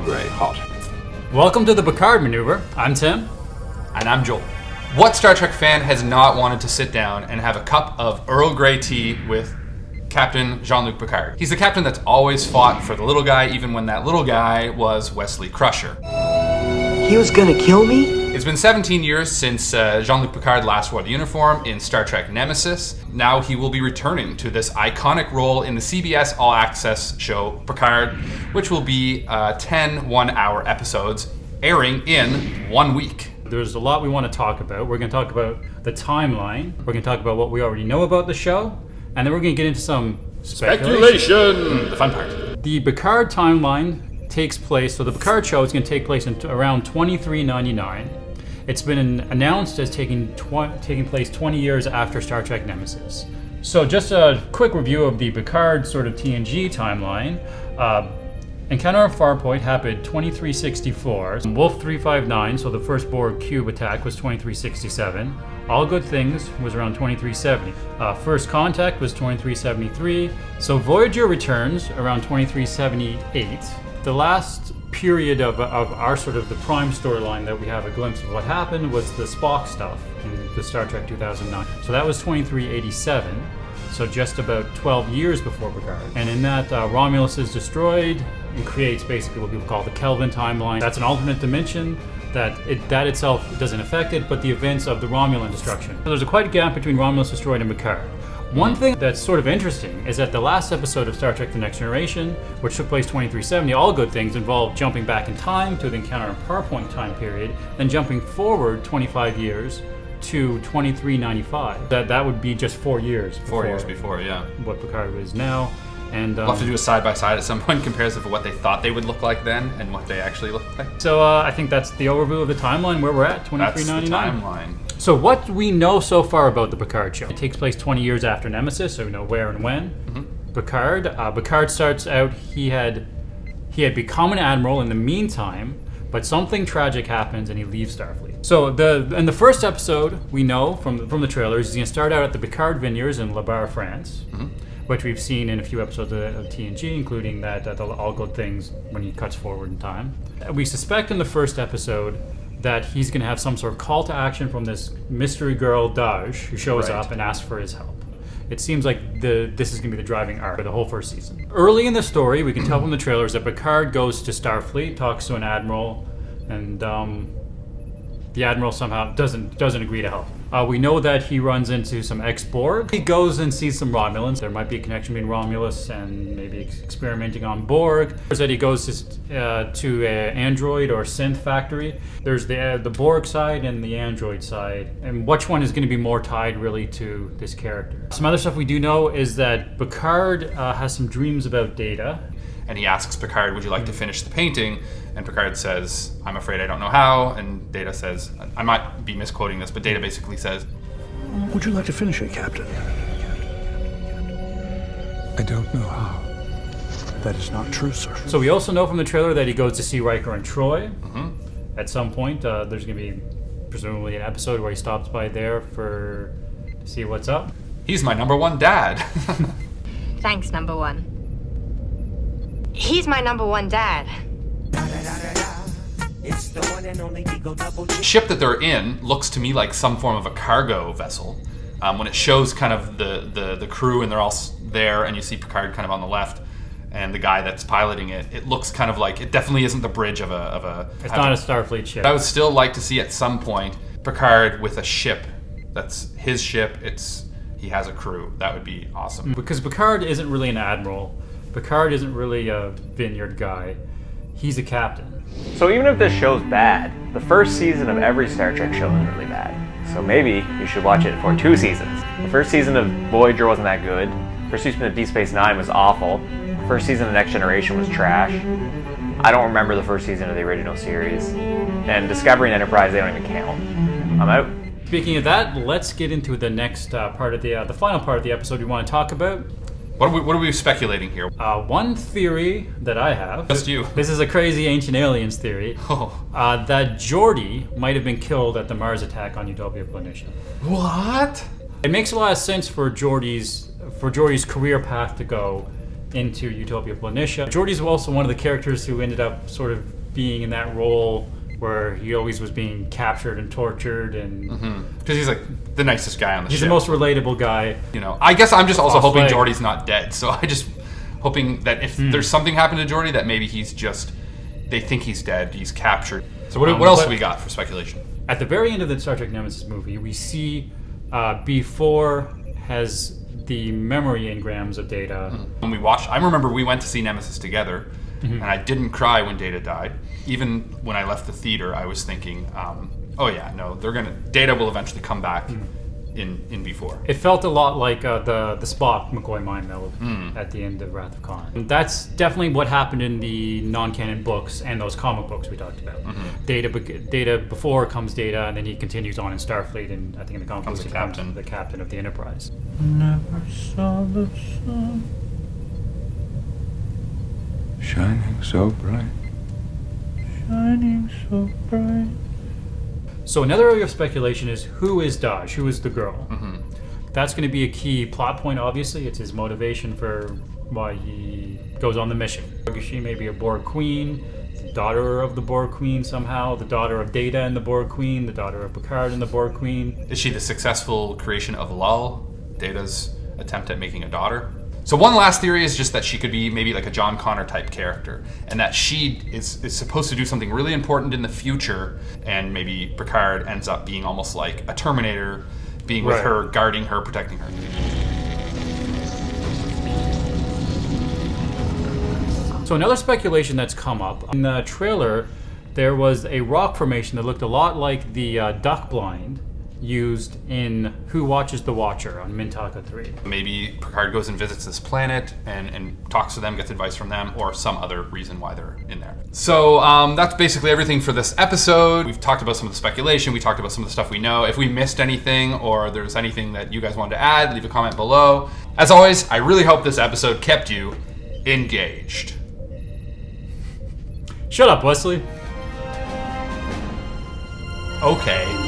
Grey hot. Welcome to the Picard Maneuver. I'm Tim. And I'm Joel. What Star Trek fan has not wanted to sit down and have a cup of Earl Grey tea with Captain Jean-Luc Picard? He's the captain that's always fought for the little guy, even when that little guy was Wesley Crusher. He was gonna kill me? It's been 17 years since Jean-Luc Picard last wore the uniform in Star Trek Nemesis. Now he will be returning to this iconic role in the CBS All Access show Picard, which will be 10 one-hour episodes airing in 1 week. There's a lot we want to talk about. We're going to talk about the timeline. We're going to talk about what we already know about the show. And then we're going to get into some speculation. The fun part. The Picard timeline takes place, so the Picard show is going to take place in around 2399. It's been announced as taking place 20 years after Star Trek Nemesis. So just a quick review of the Picard sort of TNG timeline. Encounter on Farpoint happened 2364. Wolf 359, so the first Borg cube attack, was 2367. All Good Things was around 2370. First Contact was 2373. So Voyager returns around 2378. The last period of our sort of the prime storyline that we have a glimpse of what happened was the Spock stuff in the Star Trek 2009. So that was 2387. So just about 12 years before Picard. And in that, Romulus is destroyed and creates basically what people call the Kelvin timeline. That's an alternate dimension that itself doesn't affect it, but the events of the Romulan destruction. So there's quite a gap between Romulus destroyed and Picard. One thing that's sort of interesting is that the last episode of Star Trek The Next Generation, which took place 2370, All Good Things, involved jumping back in time to the Encounter on Farpoint time period, then jumping forward 25 years to 2395. That would be just 4 years before. 4 years before, yeah. What Picard is now. And we'll have to do a side-by-side at some point, comparison of what they thought they would look like then and what they actually look like. So I think that's the overview of the timeline, where we're at, 2399. That's the timeline. So what we know so far about the Picard show. It takes place 20 years after Nemesis, so we know where and when. Mm-hmm. Picard starts out, he had become an admiral in the meantime, but something tragic happens and he leaves Starfleet. So in the first episode, we know from the trailers, he's going to start out at the Picard Vineyards in La Barre, France, which we've seen in a few episodes of TNG, including that the All Good Things when he cuts forward in time. We suspect in the first episode that he's going to have some sort of call to action from this mystery girl, Daj, who shows up and asks for his help. It seems like this is going to be the driving arc for the whole first season. Early in the story, we can tell from the trailers that Picard goes to Starfleet, talks to an admiral, and the admiral somehow doesn't agree to help. We know that he runs into some ex-Borg. He goes and sees some Romulans. There might be a connection between Romulus and maybe experimenting on Borg. There's that he goes to an android or synth factory. There's the Borg side and the android side. And which one is going to be more tied really to this character? Some other stuff we do know is that Picard has some dreams about Data. And he asks Picard, would you like to finish the painting? And Picard says, I'm afraid I don't know how. And Data says, I might be misquoting this, but Data basically says, Would you like to finish it, Captain? I don't know how. That is not true, sir. So we also know from the trailer that he goes to see Riker and Troy. At some point, there's going to be presumably an episode where he stops by there to see what's up. He's my number one dad. Thanks, number one. He's my number one dad. The ship that they're in looks to me like some form of a cargo vessel. When it shows kind of the crew and they're all there and you see Picard kind of on the left and the guy that's piloting it, it looks kind of like, it definitely isn't the bridge of a It's not a Starfleet ship. I would still like to see at some point Picard with a ship that's his ship. He has a crew. That would be awesome. Because Picard isn't really an admiral. Picard isn't really a vineyard guy. He's a captain. So even if this show's bad, the first season of every Star Trek show is really bad. So maybe you should watch it for 2 seasons. The first season of Voyager wasn't that good. First season of Deep Space Nine was awful. First season of Next Generation was trash. I don't remember the first season of the original series. And Discovery and Enterprise, they don't even count. I'm out. Speaking of that, let's get into the next part of the final part of the episode we want to talk about. What are we speculating here? One theory that I have. Just you. This is a crazy Ancient Aliens theory. That Geordi might have been killed at the Mars attack on Utopia Planitia. What? It makes a lot of sense for Geordi's career path to go into Utopia Planitia. Geordi's also one of the characters who ended up sort of being in that role where he always was being captured and tortured, and Because he's like the nicest guy on the he's ship. the most relatable guy. You know, I guess I'm just also Lost hoping leg. Geordi's not dead. So I just hoping that if there's something happened to Geordi, that maybe he's just, they think he's dead, he's captured. So what else but- do we got for speculation? At the very end of the Star Trek Nemesis movie, we see B4 has the memory engrams of Data. When we watched, I remember we went to see Nemesis together, and I didn't cry when Data died. Even when I left the theater, I was thinking, oh yeah, no, Data will eventually come back in B4. It felt a lot like the Spock McCoy mind meld at the end of Wrath of Khan. And that's definitely what happened in the non-canon books and those comic books we talked about. Data before comes Data, and then he continues on in Starfleet, and I think in the comic books he becomes the captain of the Enterprise. Never saw the sun shining so bright, shining so bright. So another area of speculation is who is Daj? Who is the girl? That's going to be a key plot point, obviously. It's his motivation for why he goes on the mission. She may be a Borg queen, the daughter of the Borg queen somehow, the daughter of Data and the Borg queen, the daughter of Picard and the Borg queen. Is she the successful creation of Lul, Data's attempt at making a daughter? So one last theory is just that she could be maybe like a John Connor type character, and that she is supposed to do something really important in the future, and maybe Picard ends up being almost like a Terminator, being with her, guarding her, protecting her. So another speculation that's come up, in the trailer, there was a rock formation that looked a lot like the duck blind used in Who Watches the Watcher on Mintaka 3. Maybe Picard goes and visits this planet and talks to them, gets advice from them, or some other reason why they're in there. So that's basically everything for this episode. We've talked about some of the speculation, we talked about some of the stuff we know. If we missed anything or there's anything that you guys wanted to add, leave a comment below. As always, I really hope this episode kept you engaged. Shut up, Wesley. Okay.